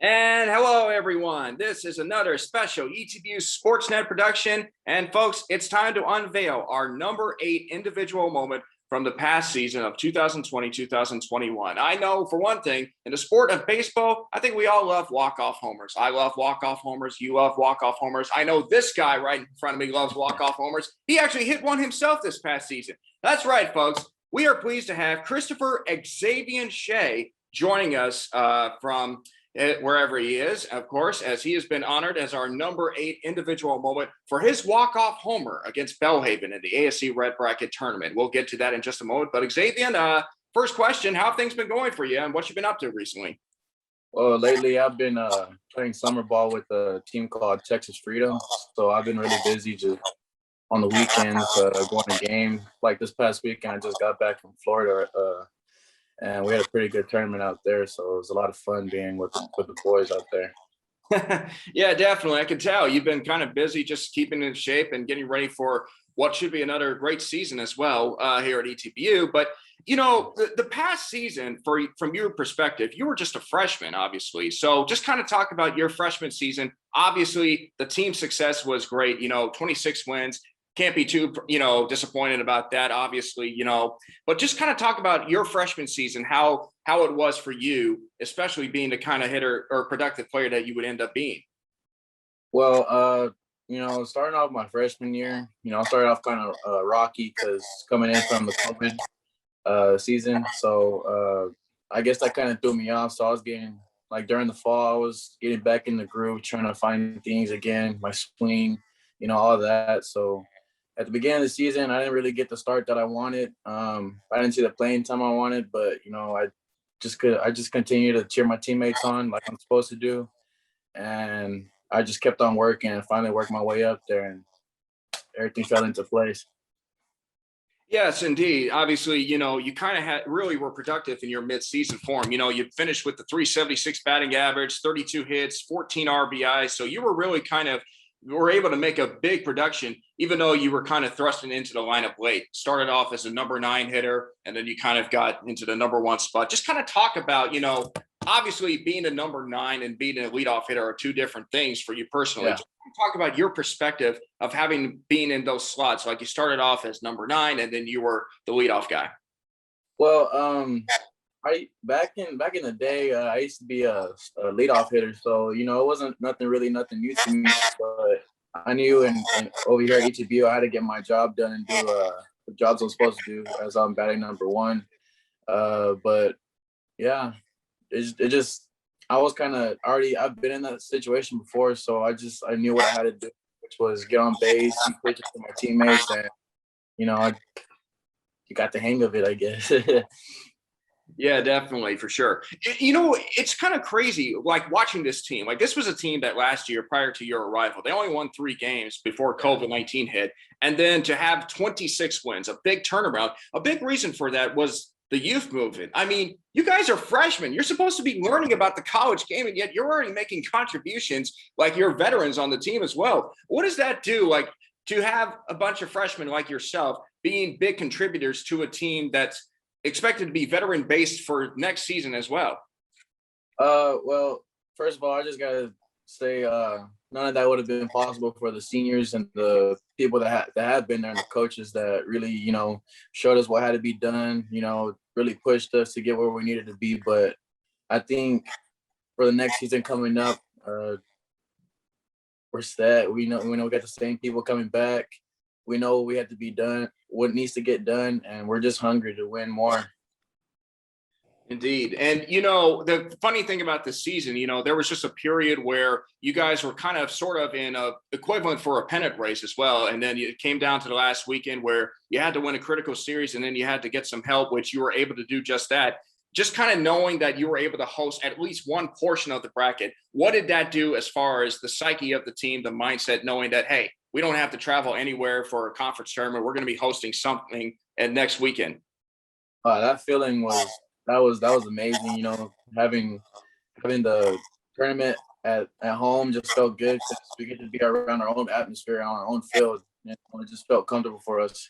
And hello, everyone. This is another special ETBU Sportsnet production. And folks, it's time to unveil our number 8 individual moment from the past season of 2020-2021. I know, for one thing, in the sport of baseball, I think we all love walk-off homers. I love walk-off homers. You love walk-off homers. I know this guy right in front of me loves walk-off homers. He actually hit one himself this past season. That's right, folks. We are pleased to have Christopher Shay joining us from wherever he is, of course, as he has been honored as our number 8 individual moment for his walk-off homer against Belhaven in the ASC Red Bracket Tournament. We'll get to that in just a moment. But Xavier, first question, how have things been going for you and what you've been up to recently? Well, lately I've been playing summer ball with a team called Texas Freedom. So I've been really busy just on the weekends going to game. Like this past weekend, I just got back from Florida and we had a pretty good tournament out there. So it was a lot of fun being with the boys out there. Yeah, definitely. I can tell you've been kind of busy just keeping in shape and getting ready for what should be another great season as well here at ETBU. But, you know, the past season, from your perspective, you were just a freshman, obviously. So just kind of talk about your freshman season. Obviously, the team success was great, 26 wins. Can't be too, disappointed about that, obviously, but just kind of talk about your freshman season, how it was for you, especially being the kind of hitter or productive player that you would end up being. Well, starting off my freshman year, I started off kind of rocky because coming in from the COVID season. So I guess that kind of threw me off. So I was getting, like during the fall, I was getting back in the groove, trying to find things again, my swing, all that. So at the beginning of the season, I didn't really get the start that I wanted. I didn't see the playing time I wanted, but I just continued to cheer my teammates on like I'm supposed to do, and I just kept on working and finally worked my way up there, and everything fell into place. Yes, indeed. Obviously, you kind of really were productive in your mid-season form. You finished with the 376 batting average, 32 hits, 14 RBIs. So you were really were able to make a big production, even though you were kind of thrusting into the lineup late. Started off as a number 9 hitter, and then you kind of got into the number 1 spot. Just kind of talk about, obviously being a number 9 and being a leadoff hitter are two different things for you personally. Yeah. Just talk about your perspective of being in those slots. Like you started off as number 9, and then you were the leadoff guy. Well, I back in the day, I used to be a leadoff hitter, so it wasn't nothing new to me. But I knew, and over here at ETBU, I had to get my job done and do the jobs I'm supposed to do as I'm batting number 1. But yeah, it just I was kind of I've been in that situation before, so I knew what I had to do, which was get on base, be pitches to my teammates, and you got the hang of it, I guess. Yeah, definitely, for sure. It's kind of crazy, like watching this team. Like this was a team that last year, prior to your arrival, they only won 3 games before COVID-19 hit. And then to have 26 wins, a big turnaround, a big reason for that was the youth movement. I mean, you guys are freshmen. You're supposed to be learning about the college game, and yet you're already making contributions like you're veterans on the team as well. What does that do, like, to have a bunch of freshmen like yourself being big contributors to a team that's expected to be veteran based for next season as well? Well, first of all, I just gotta say none of that would have been possible for the seniors and the people that have been there, and the coaches that really showed us what had to be done, really pushed us to get where we needed to be. But I think for the next season coming up, we're set. We know we got the same people coming back. We know what we had to be done, what needs to get done, and we're just hungry to win more. Indeed. And, the funny thing about this season, there was just a period where you guys were kind of sort of in a equivalent for a pennant race as well. And then it came down to the last weekend where you had to win a critical series, and then you had to get some help, which you were able to do just that. Just kind of knowing that you were able to host at least one portion of the bracket, what did that do as far as the psyche of the team, the mindset, knowing that, hey, we don't have to travel anywhere for a conference tournament. We're going to be hosting something next weekend. That feeling was amazing. Having the tournament at home just felt good because we get to be around our own atmosphere on our own field. It just felt comfortable for us.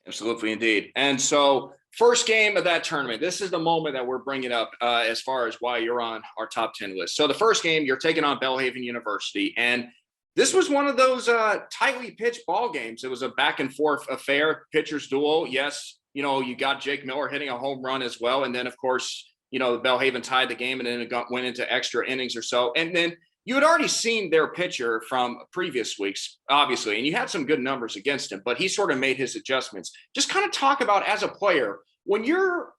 Absolutely, indeed. And so first game of that tournament. This is the moment that we're bringing up as far as why you're on our top 10 list. So the first game, you're taking on Belhaven University, and this was one of those tightly pitched ball games. It was a back and forth affair, pitcher's duel. Yes, you got Jake Miller hitting a home run as well, and then of course, Belhaven tied the game, and then it went into extra innings or so, and then you had already seen their pitcher from previous weeks, obviously, and you had some good numbers against him, but he sort of made his adjustments. Just kind of talk about, as a player, when you're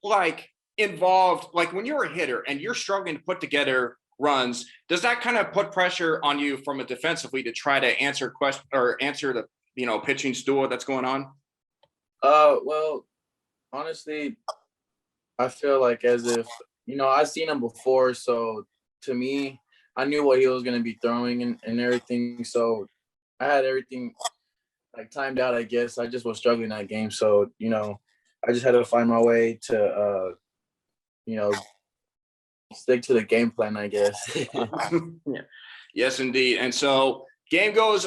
involved, when you're a hitter and you're struggling to put together runs, does that kind of put pressure on you from a defensively to try to answer the pitching duel that's going on? Well, honestly, I feel like as if I've seen him before, so to me, I knew what he was going to be throwing and everything. So I had everything timed out, I guess. I just was struggling that game. So, I just had to find my way to, stick to the game plan, I guess. Yeah. Yes, indeed. And so game goes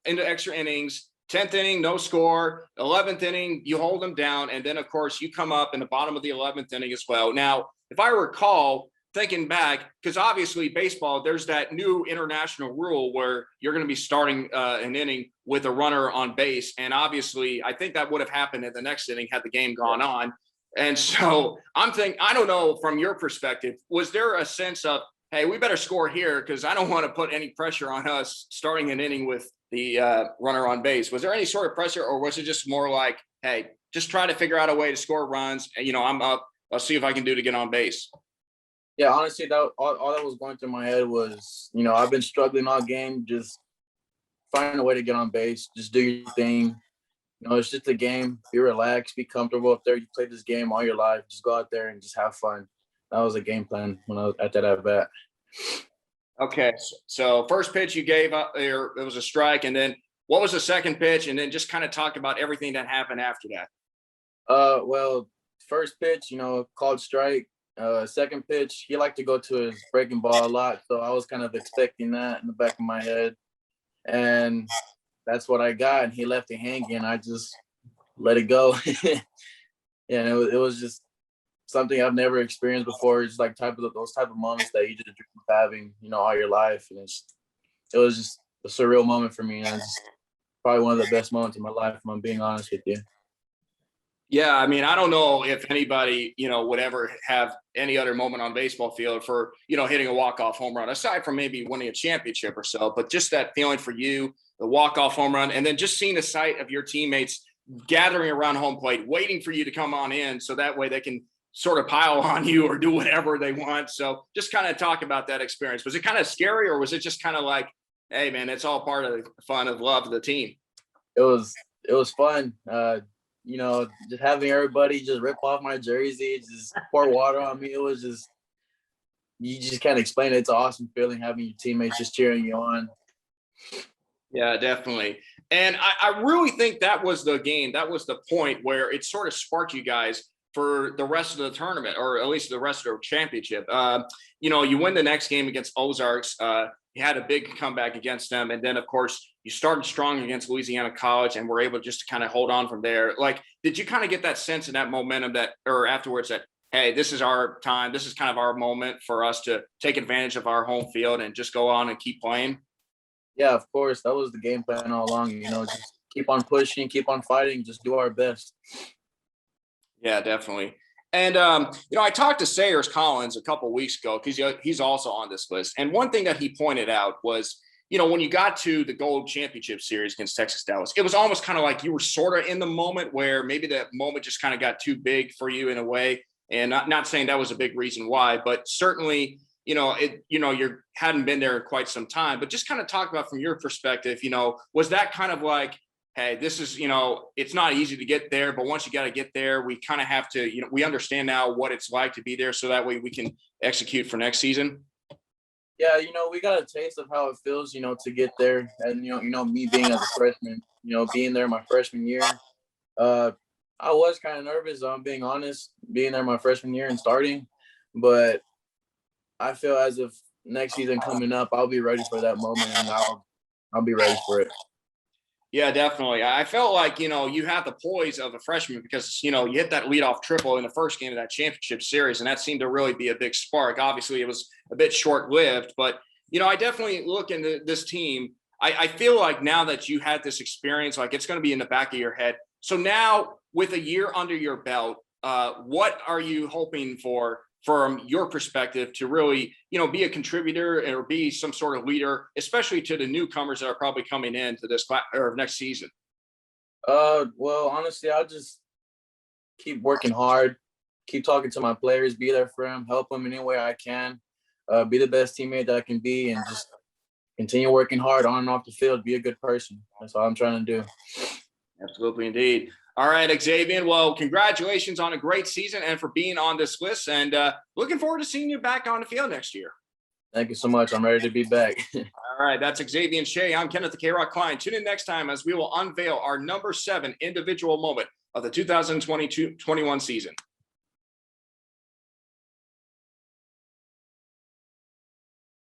into extra innings. 10th inning, no score. 11th inning, you hold them down. And then, of course, you come up in the bottom of the 11th inning as well. Now, if I recall, thinking back, because obviously baseball, there's that new international rule where you're going to be starting an inning with a runner on base. And obviously, I think that would have happened in the next inning had the game gone on. And so I'm thinking, I don't know, from your perspective, was there a sense of, hey, we better score here because I don't want to put any pressure on us starting an inning with the runner on base? Was there any sort of pressure, or was it just more like, hey, just try to figure out a way to score runs? I'm up. I'll see if I can do to get on base. Yeah, honestly, all that was going through my head was, I've been struggling all game, just find a way to get on base, just do your thing. It's just a game. Be relaxed, be comfortable up there. You played this game all your life. Just go out there and just have fun. That was a game plan when I was at that at bat. Okay, so first pitch you gave up there, it was a strike, and then what was the second pitch? And then just kind of talk about everything that happened after that. Well, first pitch, called strike. Second pitch, he liked to go to his breaking ball a lot, so I was kind of expecting that in the back of my head, and that's what I got. And he left it hanging. I just let it go. And it was just something I've never experienced before. It's those type of moments that you just dream of having, all your life, and it was just a surreal moment for me, and it's probably one of the best moments in my life, if I'm being honest with you. Yeah, I mean, I don't know if anybody, would ever have any other moment on baseball field for, hitting a walk-off home run, aside from maybe winning a championship or so, but just that feeling for you, the walk-off home run, and then just seeing the sight of your teammates gathering around home plate, waiting for you to come on in so that way they can sort of pile on you or do whatever they want. So just kind of talk about that experience. Was it kind of scary, or was it just kind of like, hey, man, it's all part of the fun of love of the team? It was fun. Just having everybody just rip off my jersey, just pour water on me. It was just, you just can't explain it. It's an awesome feeling having your teammates just cheering you on. Yeah, definitely. And I really think that was the game. That was the point where it sort of sparked you guys for the rest of the tournament, or at least the rest of the championship. You win the next game against Ozarks. You had a big comeback against them. And then, of course, you started strong against Louisiana College and were able just to kind of hold on from there. Did you kind of get that sense and that momentum or afterwards that, hey, this is our time, this is kind of our moment for us to take advantage of our home field and just go on and keep playing? Yeah, of course. That was the game plan all along, just keep on pushing, keep on fighting, just do our best. Yeah, definitely. And, I talked to Sayers Collins a couple of weeks ago because he's also on this list. And one thing that he pointed out was, when you got to the Gold Championship Series against Texas Dallas, it was almost kind of like you were sort of in the moment where maybe that moment just kind of got too big for you in a way. And not saying that was a big reason why, but certainly, you hadn't been there in quite some time. But just kind of talk about from your perspective, was that kind of like, hey, this is, it's not easy to get there, but once you got to get there, we kind of have to, we understand now what it's like to be there so that way we can execute for next season? Yeah, we got a taste of how it feels, to get there. And, me being as a freshman, being there my freshman year, I was kind of nervous, I'm being honest, being there my freshman year and starting. But I feel as if next season coming up, I'll be ready for that moment, and I'll be ready for it. Yeah, definitely. I felt like, you have the poise of a freshman because, you hit that leadoff triple in the first game of that championship series, and that seemed to really be a big spark. Obviously, it was a bit short-lived, but, I definitely look into this team. I feel like now that you had this experience, like it's going to be in the back of your head. So now with a year under your belt, what are you hoping for from your perspective to really, be a contributor or be some sort of leader, especially to the newcomers that are probably coming in to this class or next season? Well, honestly, I'll just keep working hard, keep talking to my players, be there for them, help them in any way I can, be the best teammate that I can be, and just continue working hard on and off the field, be a good person. That's all I'm trying to do. Absolutely, indeed. All right, Xavier. Well, congratulations on a great season and for being on this list. And looking forward to seeing you back on the field next year. Thank you so much. I'm ready to be back. All right, that's Xavier Shay. I'm Kenneth the KROCK Cline. Tune in next time as we will unveil our number 7 individual moment of the 2022-21 season.